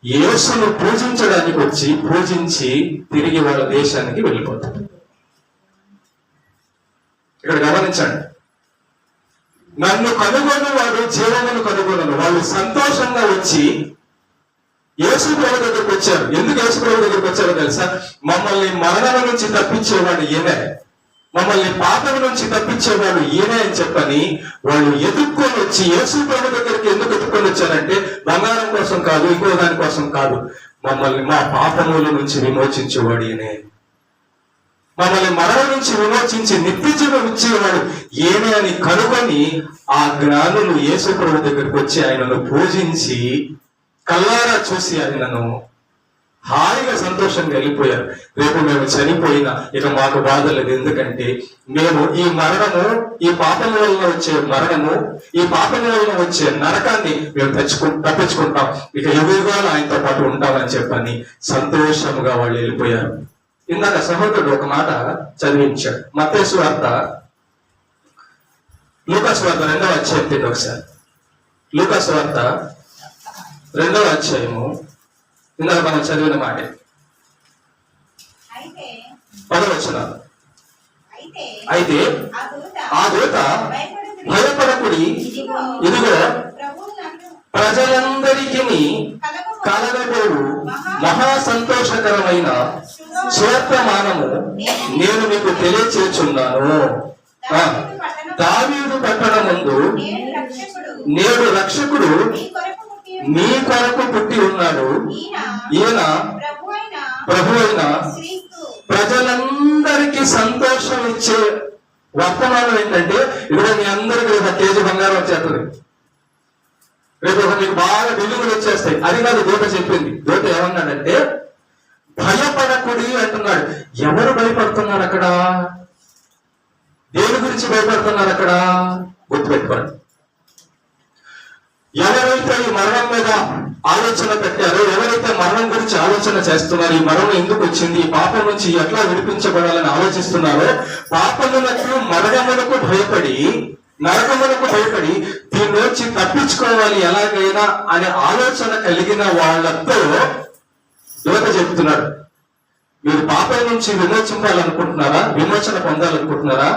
A: యేసును పూజించడానికి వచ్చి పూజించి తిరిగి వాళ్ళ దేశానికి వెళ్ళిపోతారు. ఇక్కడ గమనించండి, నన్ను కనుగొన్న వాడు జీవమును కనుగొనను. వాళ్ళు సంతోషంగా వచ్చి యేసు ప్రభు దగ్గరకు వచ్చారు. ఎందుకు యేసు ప్రభు దగ్గరకు వచ్చారో తెలుసా? మమ్మల్ని మరణం నుంచి తప్పించేవాడు ఈయనే, మమ్మల్ని పాపం నుంచి తప్పించేవాడు ఈయనే అని చెప్పని వాళ్ళు ఎదుర్కొని వచ్చి యేసు ప్రభు దగ్గరికి ఎందుకు ఎత్తుకొని వచ్చారంటే బంగారం కోసం కాదు, ఇంకో దాని కోసం కాదు, మమ్మల్ని మా పాపముల నుంచి విమోచించేవాడు ఈయనే, మమ్మల్ని మరణం నుంచి విమోచించి నిత్య జీవం ఇచ్చేవాడు ఏమే అని కనుగొని ఆ జ్ఞానులు యేసు ప్రభు దగ్గరికి వచ్చి ఆయనను పూజించి కల్లారా చూసి ఆయనను హాయిగా సంతోషంగా వెళ్ళిపోయారు. రేపు మేము చనిపోయినా ఇక మాకు బాధ లేదు, ఎందుకంటే మేము ఈ మరణము, ఈ పాపం వలన వచ్చే మరణము, ఈ పాపం వలన వచ్చే నరకాన్ని మేము తప్పించుకుంటాం, ఇక యుగాలు ఆయనతో పాటు ఉంటామని చెప్పని సంతోషంగా వాళ్ళు వెళ్ళిపోయారు. ఇందాక సహోదరుడు ఒక మాట చదివించాడు. మత్తయి సువార్త, లూకాసు వార్త 2వ అధ్యాయం తిండి ఒకసారి. లూకాసు వార్త 2వ అధ్యాయము ఇందాక మనం చదివిన మాట 10వ వచనం. అయితే ఆ దూత భయపడకుడి, ఇదిగో ప్రజలందరికీ కలగబోవు మహా సంతోషకరమైన స్వర్తమానము నేను మీకు తెలియచేస్తున్నాను. దావీదు పట్టణం ముందు నేడు రక్షకుడు మీ కొరకు పుట్టి ఉన్నాడు, ఈయన ప్రభువైన ప్రజలందరికీ సంతోషం ఇచ్చే వర్తమానం ఏంటంటే, ఇప్పుడు మీ అందరికీ 1 కేజీ బంగారం వచ్చేస్తుంది, రేపు మీకు బాగా బిల్లులు వచ్చేస్తాయి. అది కాదు దూత చెప్పింది. దూత ఏమన్నాడంటే భయపడకుడి అంటున్నాడు. ఎవరు భయపడుతున్నారు అక్కడ? దేని గురించి భయపడుతున్నారు అక్కడ? గుర్తుపెట్టుకోండి. ఎవరైతే ఈ మరణం మీద ఆలోచన పెట్టారో, ఎవరైతే మరణం గురించి ఆలోచన చేస్తున్నారో, ఈ మరణం ఎందుకు వచ్చింది, ఈ పాపం నుంచి ఎట్లా విడిపించబడాలని ఆలోచిస్తున్నారో, పాపములకు మరణములకు భయపడి, నరకములకు భయపడి దీని నుంచి తప్పించుకోవాలి ఎలాగైనా అనే ఆలోచన కలిగిన వాళ్ళతో యువత చెప్తున్నాడు, మీరు పాపం నుంచి విమోచించాలనుకుంటున్నారా? విమోచన పొందాలనుకుంటున్నారా?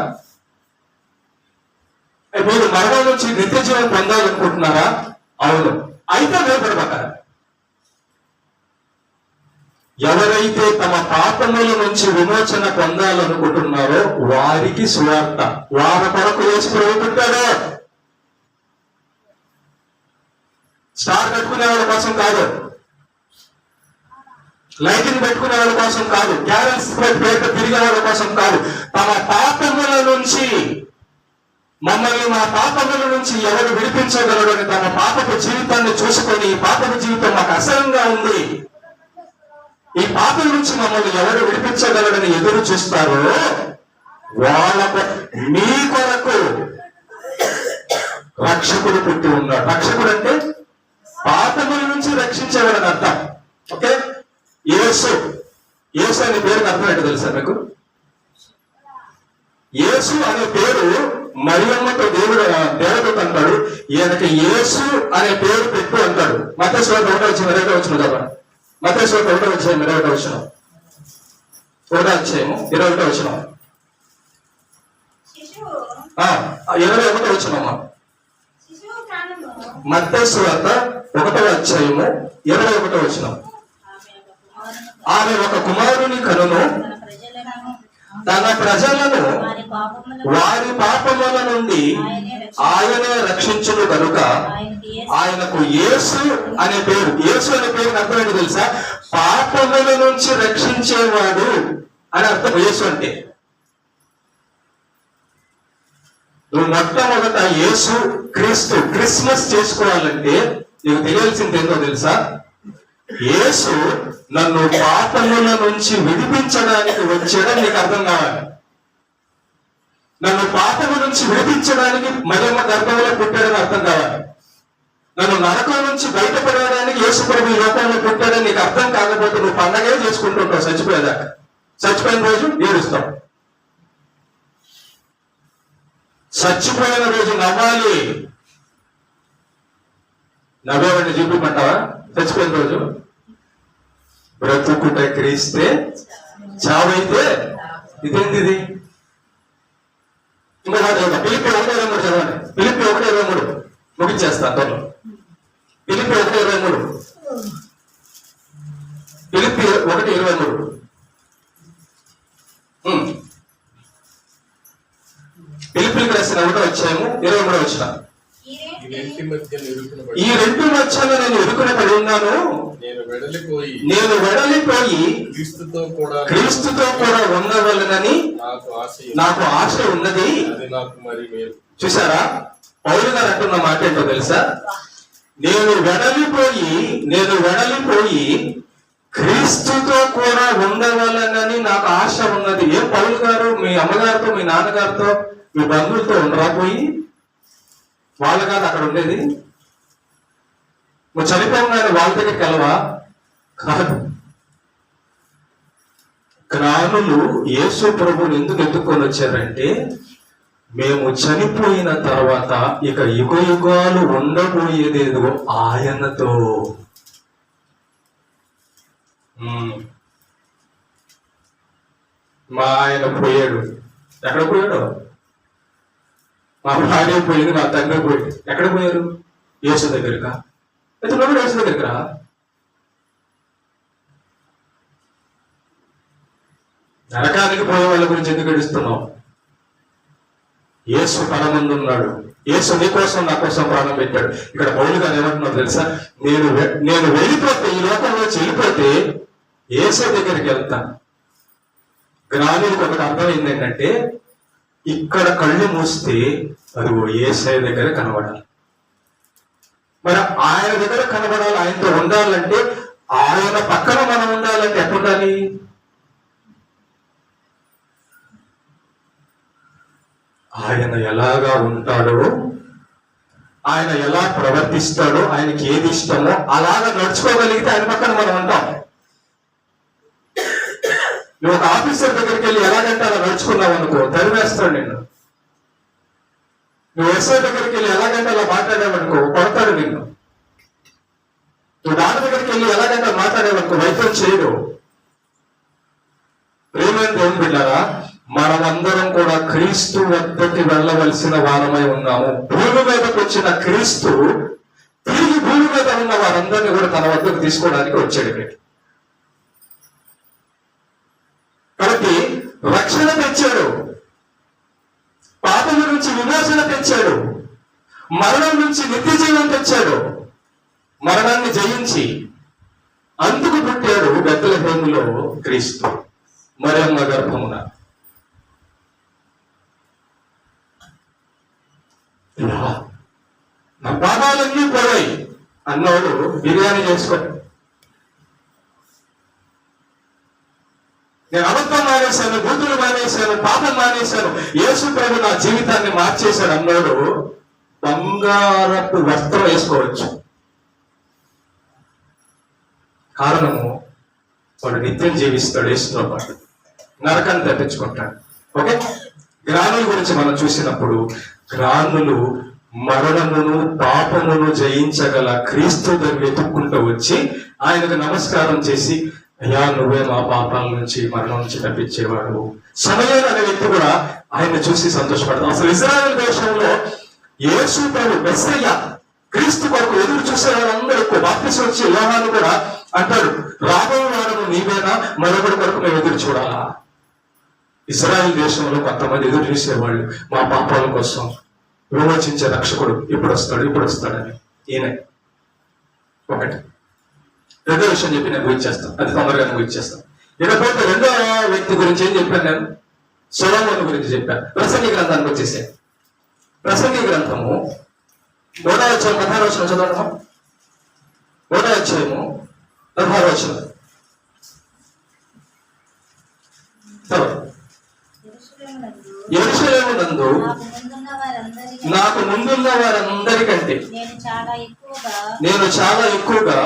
A: మీరు మరణం నుంచి నిత్య జీవం పొందాలనుకుంటున్నారా? అవును. అయితే భయపడబాక. ఎవరైతే తమ పాపముల నుంచి విమోచన పొందాలనుకుంటున్నారో వారికి సువార్త. వారి కొరకు యేసు ప్రభువు పుట్టాడు. స్టార్ కట్టుకునే వాళ్ళ కోసం కాదు, లైటింగ్ పెట్టుకునే వాళ్ళ కోసం కాదు, క్యారల్స్ పేట తిరిగే వాళ్ళ కోసం కాదు. తమ పాపముల నుంచి, మమ్మల్ని మా పాపముల నుంచి ఎవరు విడిపించగలడు అని తమ పాపపు జీవితాన్ని చూసుకొని, ఈ పాపపు జీవితం మాకు అసహ్యంగా ఉంది, ఈ పాపం నుంచి మమ్మల్ని ఎవరు విడిపించగలడని ఎదురు చూస్తారో వాళ్ళకు, మీ కొరకు రక్షకుడు పుట్టి ఉన్నాడు. రక్షకుడు అంటే పాపముల నుంచి రక్షించేవాడని అర్థం. ఓకే, యేసు. యేసు అనే పేరుకి అర్థం ఏంటో తెలుసా మీకు? యేసు అనే పేరు మరియమ్మతో దేవదూత అంటాడు, ఈయనకి యేసు అనే పేరు పెట్టు అంటాడు. మత్తయి సువార్త 1:20 కదా. మత్తయి సువార్త 1:20 1:20 21 మత్తయి సువార్త 1:21. ఆమె ఒక కుమారుని కనును, తన ప్రజలను వారి పాపముల నుండి ఆయనే రక్షించును గనుక ఆయనకు యేసు అనే పేరు. యేసు అనే పేరు అర్థం ఏంటి తెలుసా? పాపముల నుంచి రక్షించేవాడు అని అర్థం యేసు అంటే. నువ్వు మొట్టమొదట యేసు క్రీస్తు క్రిస్మస్ చేసుకోవాలంటే నీకు తెలియాల్సింది ఏంటో తెలుసా? యేసు నన్ను పాపముల నుంచి విడిపించడానికి వచ్చాడని నీకు అర్థం కావాలి. నన్ను పాపము నుంచి విడిపించడానికి మరియమ్మ గర్భంలో పుట్టాడని అర్థం కావాలి. నన్ను నరకం నుంచి బయటపడడానికి యేసు ప్రభు ఈ లోకంలో పుట్టాడని నీకు అర్థం కాకపోతే నువ్వు పండగే చేసుకుంటుంటావు చచ్చిపోయేదాకా. చచ్చిపోయిన రోజు ఏడుస్తావు. చచ్చిపోయిన రోజు నవ్వాలి. నవ్వేవాడిని చూపిమంటావా? చచ్చిపోయిన రోజు బ్రతుకుట క్రీస్తే చావైతే ఇదేంది ఇది? ఇంకో మాట ఫిలిప్పీ 1:23 చదవండి. ఫిలిప్పీ 1:23 ముగించేస్తా త్వరలో. ఫిలిప్పీ 1:23 ఫిలిప్పీ 1:23 ఫిలిప్పీకి రాసిన 1:23 ఈ రెండు మధ్యలో నేను ఇరుకున పడి ఉన్నాను. నేను వెడలిపోయి క్రీస్తుతో కూడా ఉండవలనని నాకు ఆశ ఉన్నది. చూసారా, పౌలు గారు అంటున్న మాట ఏంటో తెలుసా? నేను వెడలిపోయి క్రీస్తుతో కూడా ఉండవలనని నాకు ఆశ ఉన్నది. ఏం పౌలు గారు మీ అమ్మగారితో, మీ నాన్నగారితో, మీ బంధువులతో ఉండరాపోయి? వాళ్ళు కాదు అక్కడ ఉండేది. నువ్వు చనిపోగానే వాళ్ళ దగ్గరికి వెళ్ళవా? కాదు. జ్ఞానులు యేసు ప్రభువుని ఎందుకు ఎత్తుకొని వచ్చారంటే, మేము చనిపోయిన తర్వాత ఇక యుగ యుగాలు ఉండబోయేదేదో ఆయనతో. మా ఆయన పోయాడు. ఎక్కడ పోయాడు? మా భార్య పోయింది, మా తండ్రి పోయింది. ఎక్కడ పోయారు? యేసు దగ్గరకా? అయితే నువ్వు యేసు దగ్గరకా? నరకానికి పోయే వాళ్ళ గురించి ఎందుకు ఏడుస్తున్నావు? యేసు పరమందు ఉన్నాడు. యేసు నీ కోసం నా కోసం ప్రాణం పెట్టాడు. ఇక్కడ పౌలు గారు ఏమంటున్నావు తెలుసా? నేను వెళ్ళిపోతే, ఈ లోకంలో వెళ్ళిపోతే యేసు దగ్గరికి వెళ్తాను. జ్ఞానులకు ఒకటి అర్థమైంది ఏంటంటే, ఇక్కడ కళ్ళు మూస్తే అది యేసయ్య దగ్గర కనబడాలి. మరి ఆయన దగ్గర కనబడాలి, ఆయనతో ఉండాలంటే, ఆయన పక్కన మనం ఉండాలంటే ఎట్లుండాలి? ఆయన ఎలాగా ఉంటాడో, ఆయన ఎలా ప్రవర్తిస్తాడో, ఆయనకి ఏది ఇష్టమో అలాగా నడుచుకోగలిగితే ఆయన పక్కన మనం ఉంటాం. నువ్వు ఒక ఆఫీసర్ దగ్గరికి వెళ్ళి ఎలాగంటే అలా నడుచుకున్నావు అనుకో, తరివేస్తాడు నిన్ను. నువ్వు ఎస్ఐ దగ్గరికి వెళ్ళి ఎలాగంటే అలా మాట్లాడావనుకో, కొడతాడు నిన్ను. నువ్వు డాక్టర్ దగ్గరికి వెళ్ళి ఎలాగంటే మాట్లాడావనుకో, వైద్యం చేయడు. ప్రేమైన దేవుని బిడ్డలారా, మనమందరం కూడా క్రీస్తు వద్దకి వెళ్ళవలసిన వారమై ఉన్నాము. భూమి మీదకి వచ్చిన క్రీస్తు తిరిగి భూమి మీద ఉన్న వారందరినీ కూడా తన వద్దకు తీసుకోవడానికి వచ్చాడు. కాబట్టి రక్షణ తెచ్చాడు, పాపం నుంచి విమోచన తెచ్చాడు, మరణం నుంచి నిత్య జీవం తెచ్చాడు. మరణాన్ని జయించి అందుకు పుట్టాడు బెత్లెహేములో క్రీస్తు, మరియమ్మ గర్భమున. నా పాపాలన్నీ పోయాయి అన్నవాడు బిర్యానీ చేసుకోండి. నేను అబద్ధం మానేశాను, బూతులు మానేశాను, పాపం మానేశాను, యేసు ప్రభు నా జీవితాన్ని మార్చేశాడు అన్నాడు, బంగారపు వస్త్రం వేసుకోవచ్చు. కారణము వాడు నిత్యం జీవిస్తాడు యేసుతో పాటు, నరకాన్ని తప్పించుకుంటాడు. ఓకే, జ్ఞానుల గురించి మనం చూసినప్పుడు, జ్ఞానులు మరణమును పాపమును జయించగల క్రీస్తు దగ్గర వెతుక్కుంటూ వచ్చి ఆయనకు నమస్కారం చేసి, అయ్యా నువ్వే మా పాపాల నుంచి మరణం నుంచి తప్పించేవాడు. సమయం అనే వ్యక్తి కూడా ఆయన చూసి సంతోషపడతాం. అసలు ఇజ్రాయెల్ దేశంలో యేసు ప్రభు మెస్సయ్య క్రీస్తు కొరకు ఎదురు చూసే వాళ్ళందరూ బాప్తిసం వచ్చి యోహాను కూడా అంటాడు, రాబోయే వారము నీవేనా, మరొకటి కొరకు మేము ఎదురు చూడాలా. ఇజ్రాయెల్ దేశంలో కొంతమంది ఎదురు చూసేవాళ్ళు, మా పాపాల కోసం విమోచించే రక్షకుడు ఇప్పుడు వస్తాడని. ఈయన ఒకటి. రెండో విషయం చెప్పి నేను గురించేస్తాను, అది తొందరగా గురించేస్తాను. ఇకపోతే రెండో వ్యక్తి గురించి ఏం చెప్పాను నేను? సొలొమోను గురించి చెప్పాను. ప్రసంగి గ్రంథానికి వచ్చేసే. ప్రసంగి గ్రంథము 3వ అధ్యాయం 16వ వచనం చదవడమా? 3వ అధ్యాయము 16వ వచనం. యెరూషలేము నందు నాకు ముందున్న వారందరికంటే నేను చాలా ఎక్కువగా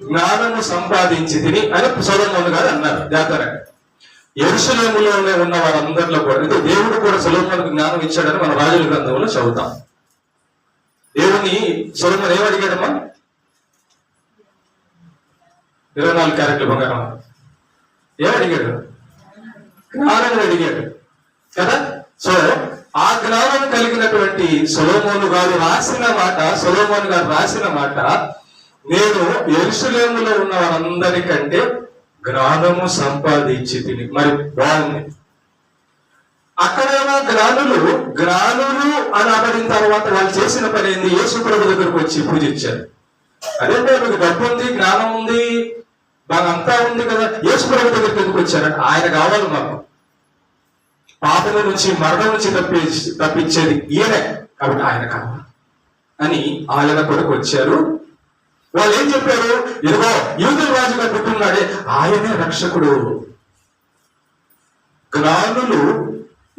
A: జ్ఞానము సంపాదించి తిని అని సొలొమోను గారు అన్నారు. జాతర యెరూషలేములోనే ఉన్న వారందరిలో కూడా, అయితే దేవుడు కూడా సొలొమోనుకు జ్ఞానం ఇచ్చాడని మన రాజుల గ్రంథంలో చదువుతాం. దేవుని సొలొమోను ఏమడిగాడమ్మా? 24 క్యారెట్ల బంగారం. ఏమడిగాడు? జ్ఞానం అడిగాడు కదా. సో ఆ జ్ఞానం కలిగినటువంటి సొలొమోను గారు రాసిన మాట, నేను యెరూషలేములో ఉన్న వారందరికంటే జ్ఞానము సంపాదించి తిని. మరి బాగుంది. అక్కడేమో జ్ఞానులు అని అనబడిన తర్వాత వాళ్ళు చేసిన పని ఏంది? యేసు ప్రభు దగ్గరకు వచ్చి పూజించారు. అదేంటే మీకు డబ్బు ఉంది, జ్ఞానం ఉంది, బాగా అంతా ఉంది కదా, యేసు ప్రభు దగ్గరికి ఎందుకు వచ్చారంటే ఆయన కావాలి మాకు, పాపము నుంచి మరణం నుంచి తప్పించేది ఈయనే, కాబట్టి ఆయన కావాలి అని ఆయన కొరకు వచ్చారు. వాళ్ళు ఏం చెప్పారు? ఇదిగో యూదుల రాజుగా పుట్టున్నాడే ఆయనే రక్షకుడు. జ్ఞానులు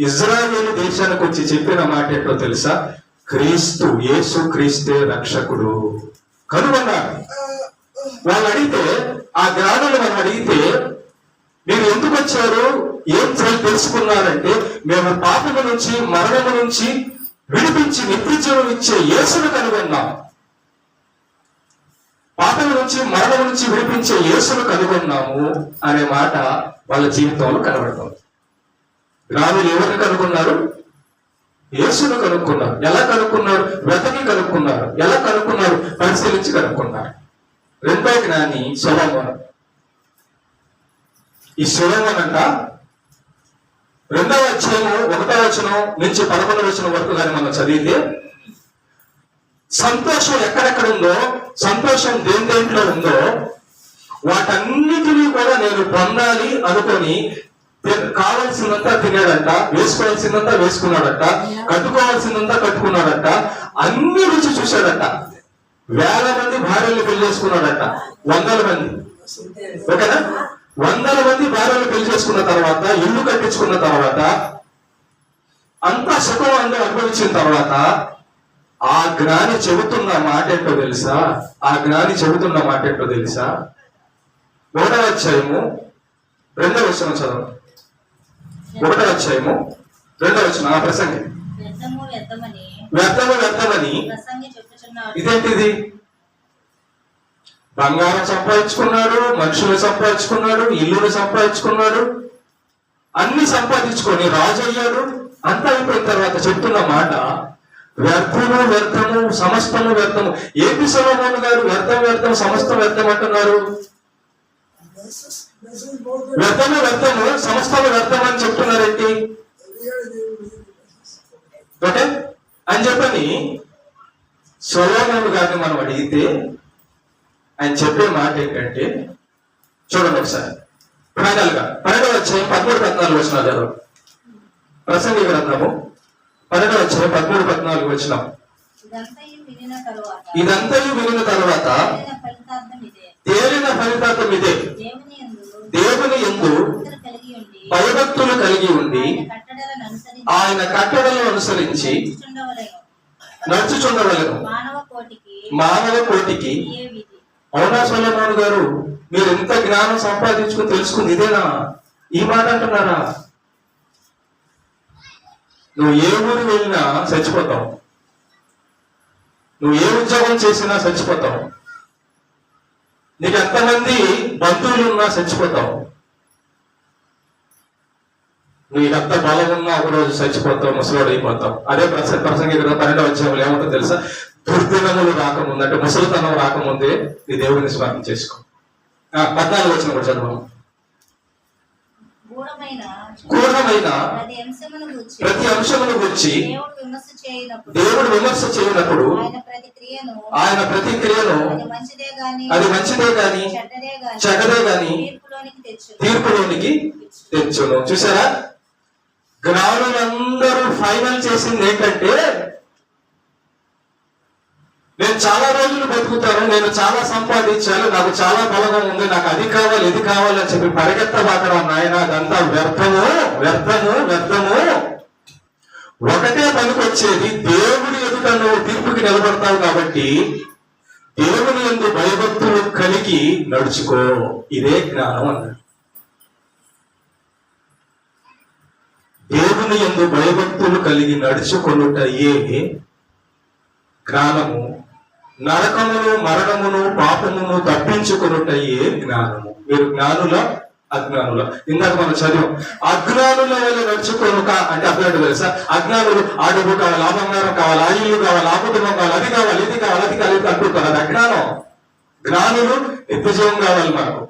A: ఇజ్రాయేలు దేశానికి వచ్చి చెప్పిన మాట ఏంటో తెలుసా? క్రీస్తు, యేసు క్రీస్తే రక్షకుడు కనుగొన్నారు. వాళ్ళు అడిగితే, ఆ జ్ఞానులు మనం అడిగితే, మీరు ఎందుకు వచ్చారు, ఏం తెలుసుకున్నారంటే, మేము పాపము నుంచి మరణము నుంచి విడిపించి నిత్య జీవం ఇచ్చే యేసును కనుగొన్నాం. పాపం నుంచి మరణం నుంచి విడిపించే యేసును కనుగొన్నాము అనే మాట వాళ్ళ జీవితంలో కనబడుతుంది. జ్ఞానులు ఎవరిని కనుగొన్నారు? యేసును కనుక్కున్నారు. ఎలా కనుక్కున్నారు? వెతకి కనుక్కున్నారు. ఎలా కనుక్కున్నారు? పరిశీలించి కనుక్కున్నారు. రెండో జ్ఞాని సొలొమోను. ఈ సొలొమోను అంట 2వ అధ్యాయము 1వ వచనం నుంచి 11వ వచనం వరకు కానీ మనం చదివితే, సంతోషం ఎక్కడెక్కడ ఉందో, సంతోషం దేంట్లో ఉందో వాటన్నిటినీ కూడా నేను పొందాలి అనుకొని కావాల్సిందంతా తినాడంట, వేసుకోవాల్సిందంతా వేసుకున్నాడట, కట్టుకోవాల్సిందంతా కట్టుకున్నాడట, అన్ని రుచి చూశాడట. 1000 మంది భార్యలు పెళ్లి చేసుకున్నాడట, 100 మంది. ఓకేనా? 100 మంది భార్యలు పెళ్లి చేసుకున్న తర్వాత, ఇల్లు కట్టించుకున్న తర్వాత అంతా సుఖం అనుభవించిన తర్వాత ఆ జ్ఞాని చెబుతున్న మాట ఏంటో తెలుసా? ఆ జ్ఞాని చెబుతున్న మాట ఏంటో తెలుసా? 1వ అధ్యాయము 2వ వచనం చదవండి. 1వ అధ్యాయము 2వ వచనం. ఆ ప్రసంగి వ్యర్థము వ్యర్థమని ఇదేంటిది? బంగారం సంపాదించుకున్నాడు, మనుషులు సంపాదించుకున్నాడు, ఇల్లుని సంపాదించుకున్నాడు, అన్ని సంపాదించుకొని రాజు అయ్యాడు. అంతా అయిపోయిన తర్వాత చెప్తున్న మాట వ్యర్థము వ్యర్థము సమస్తము వ్యర్థము. ఏపీ సొలొమోను గారు వ్యర్థం వ్యర్థం సమస్తం వ్యర్థం అంటున్నారు. వ్యర్థము వ్యర్థము సమస్తము వ్యర్థం అని చెప్తున్నారేంటి? ఓకే అని చెప్పని సొలొమోను గారిని మనం అడిగితే ఆయన చెప్పే మాట ఏంటంటే, చూడండి ఒకసారి ఫైనల్ గా 12వ అధ్యాయం 13-14 వచనాలు. ప్రసంగి గ్రంథము 12వ అధ్యాయం 13-14 వచనం. ఇదంతయు వినిన తరువాత తేలిన ఫలితార్థం ఇదే, దేవుని యందు భయభక్తులు కలిగి ఉండి ఆయన కట్టడలను అనుసరించి నడుచుచుండవలెను మానవ కోటికి. అవునా సొలొమోను గారు, మీరు ఎంత జ్ఞానం సంపాదించుకుని తెలుసుకుంది ఇదేనా? ఈ మాట అంటున్నారా? నువ్వు ఏ ఊరు వెళ్ళినా చచ్చిపోతావు, నువ్వు ఏ ఉద్యోగం చేసినా చచ్చిపోతావు, నీకు ఎంతమంది బంధువులు ఉన్నా చచ్చిపోతావు, నీకు ఎంత బలం ఉన్నా ఒకరోజు చచ్చిపోతావు, ముసలోడు అయిపోతావు. అదే ప్రసంగి 12వ అధ్యాయంలో ఏమంటో తెలుసా? దుర్దినములు రాకముందు, అంటే ముసలితనం రాకముందే నీ దేవుడిని స్మరణ చేసుకో. 14 వచనం కూడా చదవము. గూఢమైన ప్రతి అంశమును గురించి దేవుడు విమర్శ చేయనప్పుడు ఆయన ప్రతిక్రియను అది మంచిదే గాని చెడ్డదే గాని తీర్పులోనికి తెచ్చును. చూసారా? జ్ఞానులందరూ ఫైనల్ చేసింది ఏంటంటే, నేను చాలా రోజులు బతుకుతాను, నేను చాలా సంపాదించాను, నాకు చాలా బలంగా ఉంది, నాకు అది కావాలి ఇది కావాలి అని చెప్పి పరిగెత్తబాకడం నాయన, అదంతా వ్యర్థము వ్యర్థము వ్యర్థము. ఒకటే పనికొచ్చేది, దేవుడి ఎదుట నువ్వు తీర్పుకి నిలబడతావు కాబట్టి దేవుని యందు భయభక్తులు కలిగి నడుచుకో. ఇదే జ్ఞానం అన్నాడు. దేవుని యందు భయభక్తులు కలిగి నడుచుకొనుటయే జ్ఞానము. నరకమును మరణమును పాపమును తప్పించుకొనుటయే జ్ఞానము. మీరు జ్ఞానుల అజ్ఞానుల? ఇందాక మనం చదివాం. అజ్ఞానుల వల్ల నడుచుకోనుక అంటే అర్థం తెలుసా? అజ్ఞానులు ఆ డబ్బు కావాలి, ఆ బంగారం కావాలి, ఆ ఇల్లు కావాలి, ఆ కుటుంబం కావాలి, అది కావాలి ఇది కావాలి అది కావాలి అనుకుంటారు. అది అజ్ఞానం. జ్ఞానులు నిత్యజీవం కావాలి మనకు,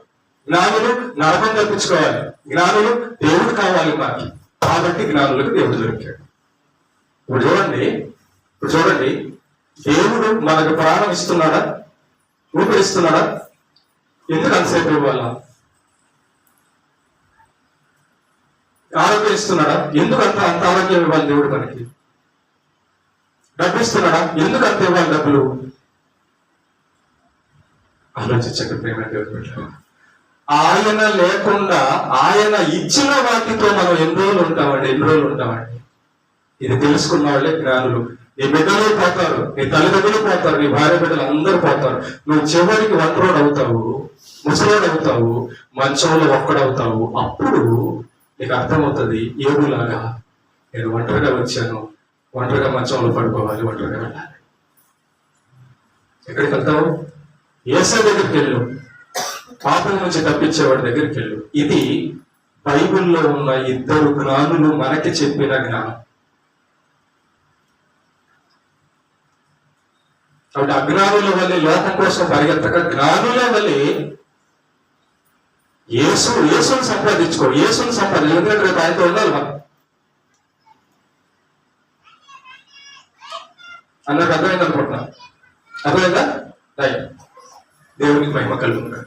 A: జ్ఞానులు నరకం తప్పించుకోవాలి, జ్ఞానులు దేవుడు కావాలి మనకి. కాబట్టి జ్ఞానులకు దేవుడు దొరికాడు. ఇప్పుడు చూడండి, దేవుడు మనకు ప్రాణం ఇస్తున్నాడా? ఊపిరిస్తున్నాడా? ఎందుకు అంతసేపు ఇవ్వాలా? ఆరోగ్యం ఇస్తున్నాడా? ఎందుకు అంత ఆరోగ్యం ఇవ్వాలి దేవుడు మనకి? డబ్బు ఇస్తున్నాడా? ఎందుకు అంత ఇవ్వాలి డబ్బులు? ఆలోచించక ప్రేమ దేవుడు. ఆయన లేకుండా ఆయన ఇచ్చిన వాటితో మనం ఎన్ని రోజులు ఉంటామండి. ఇది తెలుసుకున్న వాళ్ళే జ్ఞానులు. నీ బిడ్డలు పోతారు, నీ తల్లిదండ్రులు పోతారు, నీ భార్య బిడ్డలు అందరూ పోతారు. నువ్వు చివరికి ఒంటరోడు అవుతావు, ముసలోడు అవుతావు, మంచంలో ఒక్కడవుతావు. అప్పుడు నీకు అర్థమవుతుంది, ఏడులాగా నేను ఒంటరిగా వచ్చాను, ఒంటరిగా మంచంలో పడుకోవాలి, ఒంటరిగా వెళ్ళాలి. ఎక్కడికి వెళ్తావు? యేసు దగ్గరికి వెళ్ళు, పాపం నుంచి తప్పించేవాడి దగ్గరికి వెళ్ళు. ఇది బైబిల్లో ఉన్న ఇద్దరు జ్ఞానులు మనకి చెప్పిన జ్ఞానం. కాబట్టి అజ్ఞానుల వల్లే లోకం కోసం పరిగెత్తక జ్ఞానుల వల్లే యేసుని సంపాదించుకో. యేసుని సంపాదించు, ఎందుకంటే రేపు ఆయనతో ఉండాలి మనం. అందరికి అర్థమైంది అనుకుంటున్నా? అర్థమైందా? రైట్. దేవునికి మహిమ కలుగుతుంది.